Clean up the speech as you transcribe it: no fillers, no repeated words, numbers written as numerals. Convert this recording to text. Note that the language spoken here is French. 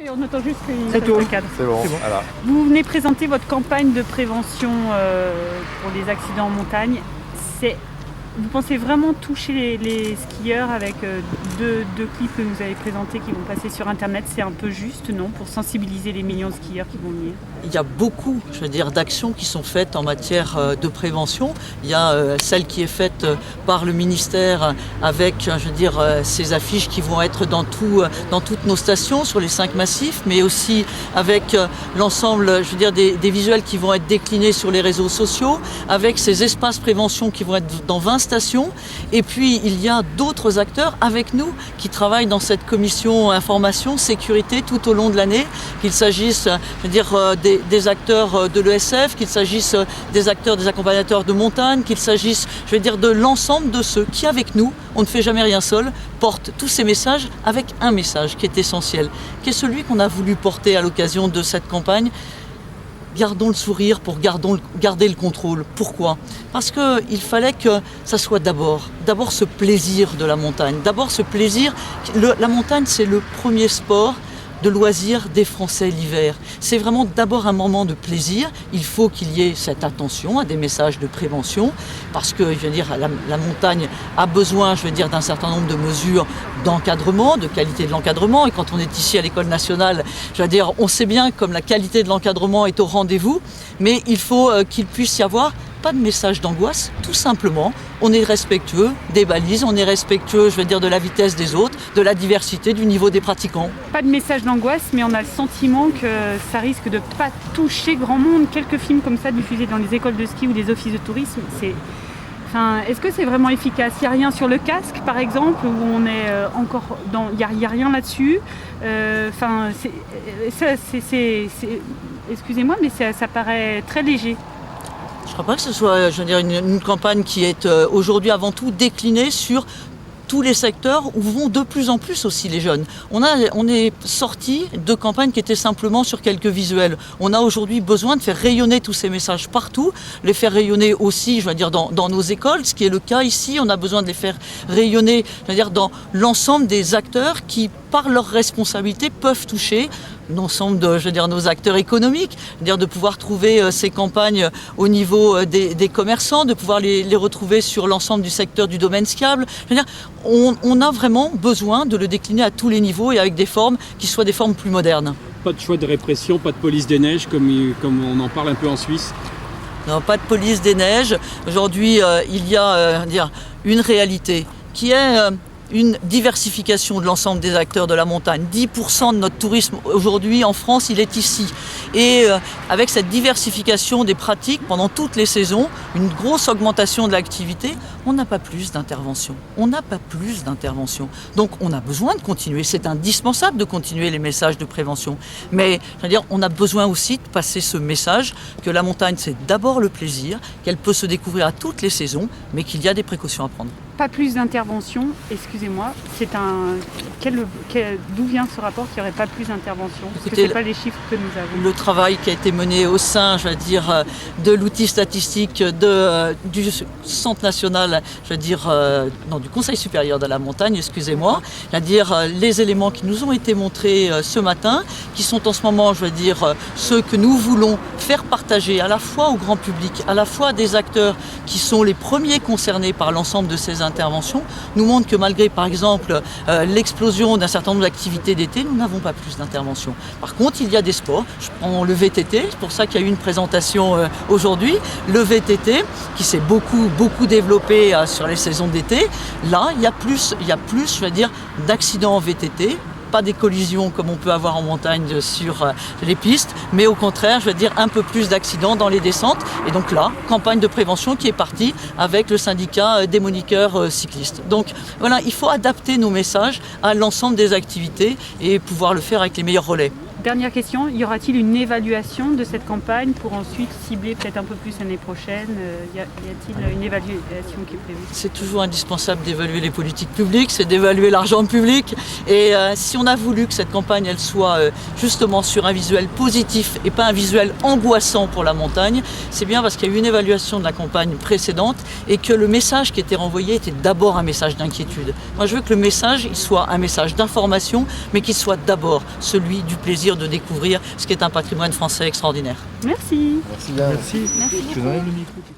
Et on attend juste qu'il C'est tout. le cadre. C'est bon, C'est bon. voilà. Vous venez présenter votre campagne de prévention pour les accidents en montagne. Vous pensez vraiment toucher les skieurs avec deux clips que vous avez présentés qui vont passer sur Internet? C'est un peu juste, non? Pour sensibiliser les millions de skieurs qui vont venir. Il y a beaucoup, d'actions qui sont faites en matière de prévention. Il y a celle qui est faite par le ministère avec, ces affiches qui vont être dans toutes nos stations sur les 5 massifs, mais aussi avec l'ensemble, des visuels qui vont être déclinés sur les réseaux sociaux, avec ces espaces prévention qui vont être dans 20 stations. Et puis, il y a d'autres acteurs avec nous qui travaillent dans cette commission information, sécurité tout au long de l'année, qu'il s'agisse, des acteurs de l'ESF, qu'il s'agisse des acteurs, des accompagnateurs de montagne, qu'il s'agisse, de l'ensemble de ceux qui, avec nous, on ne fait jamais rien seul, portent tous ces messages avec un message qui est essentiel, qui est celui qu'on a voulu porter à l'occasion de cette campagne. Gardons le sourire pour garder le contrôle. Pourquoi? Parce qu'il fallait que ça soit d'abord ce plaisir de la montagne. D'abord ce plaisir, la montagne c'est le premier sport de loisirs des Français l'hiver. C'est vraiment d'abord un moment de plaisir. Il faut qu'il y ait cette attention à des messages de prévention parce que, la montagne a besoin, d'un certain nombre de mesures d'encadrement, de qualité de l'encadrement. Et quand on est ici à l'École nationale, on sait bien comme la qualité de l'encadrement est au rendez-vous, mais il faut qu'il puisse y avoir pas de message d'angoisse, tout simplement. On est respectueux des balises, on est respectueux, de la vitesse des autres, de la diversité, du niveau des pratiquants. Pas de message d'angoisse, mais on a le sentiment que ça risque de pas toucher grand monde. Quelques films comme ça diffusés dans les écoles de ski ou des offices de tourisme, est-ce que c'est vraiment efficace? Il n'y a rien sur le casque, par exemple, où on est encore dans... Il n'y a rien là-dessus. Excusez-moi, mais ça paraît très léger. Je ne crois pas que ce soit, une campagne qui est aujourd'hui avant tout déclinée sur tous les secteurs où vont de plus en plus aussi les jeunes. On est sorti de campagnes qui étaient simplement sur quelques visuels. On a aujourd'hui besoin de faire rayonner tous ces messages partout, les faire rayonner aussi, dans nos écoles, ce qui est le cas ici. On a besoin de les faire rayonner, dans l'ensemble des acteurs qui, par leur responsabilité, peuvent toucher l'ensemble de nos acteurs économiques, de pouvoir trouver ces campagnes au niveau des commerçants, de pouvoir les retrouver sur l'ensemble du secteur du domaine skiable. On a vraiment besoin de le décliner à tous les niveaux et avec des formes qui soient des formes plus modernes. Pas de choix de répression, pas de police des neiges comme on en parle un peu en Suisse. Non, pas de police des neiges. Aujourd'hui, il y a une réalité qui est une diversification de l'ensemble des acteurs de la montagne. 10% de notre tourisme aujourd'hui en France, il est ici. Et avec cette diversification des pratiques pendant toutes les saisons, une grosse augmentation de l'activité, on n'a pas plus d'intervention. Donc on a besoin de continuer, c'est indispensable de continuer les messages de prévention. Mais on a besoin aussi de passer ce message que la montagne c'est d'abord le plaisir, qu'elle peut se découvrir à toutes les saisons, mais qu'il y a des précautions à prendre. Pas plus d'intervention, excusez-moi, d'où vient ce rapport qu'il n'y aurait pas plus d'intervention? Parce que ce n'est pas les chiffres que nous avons. Le travail qui a été mené au sein, de l'outil statistique du Centre national, du Conseil supérieur de la montagne, excusez-moi, les éléments qui nous ont été montrés ce matin, qui sont en ce moment, ceux que nous voulons faire partager à la fois au grand public, à la fois des acteurs qui sont les premiers concernés par l'ensemble de ces interventions, nous montrent que malgré, par exemple, l'explosion d'un certain nombre d'activités d'été, nous n'avons pas plus d'interventions. Par contre, il y a des sports. Je prends le VTT, c'est pour ça qu'il y a eu une présentation aujourd'hui. Le VTT, qui s'est beaucoup développé sur les saisons d'été. Là, il y a plus, d'accidents en VTT. Pas des collisions comme on peut avoir en montagne sur les pistes, mais au contraire, un peu plus d'accidents dans les descentes. Et donc là, campagne de prévention qui est partie avec le syndicat des moniqueurs cyclistes. Donc voilà, il faut adapter nos messages à l'ensemble des activités et pouvoir le faire avec les meilleurs relais. Dernière question, y aura-t-il une évaluation de cette campagne pour ensuite cibler peut-être un peu plus l'année prochaine? Y a-t-il une évaluation qui est prévue? C'est toujours indispensable d'évaluer les politiques publiques, c'est d'évaluer l'argent public. Et si on a voulu que cette campagne elle soit justement sur un visuel positif et pas un visuel angoissant pour la montagne, c'est bien parce qu'il y a eu une évaluation de la campagne précédente et que le message qui était renvoyé était d'abord un message d'inquiétude. Moi je veux que le message il soit un message d'information, mais qu'il soit d'abord celui du plaisir de découvrir ce qui est un patrimoine français extraordinaire. Merci. Merci bien. Merci. Je vous enlève le micro.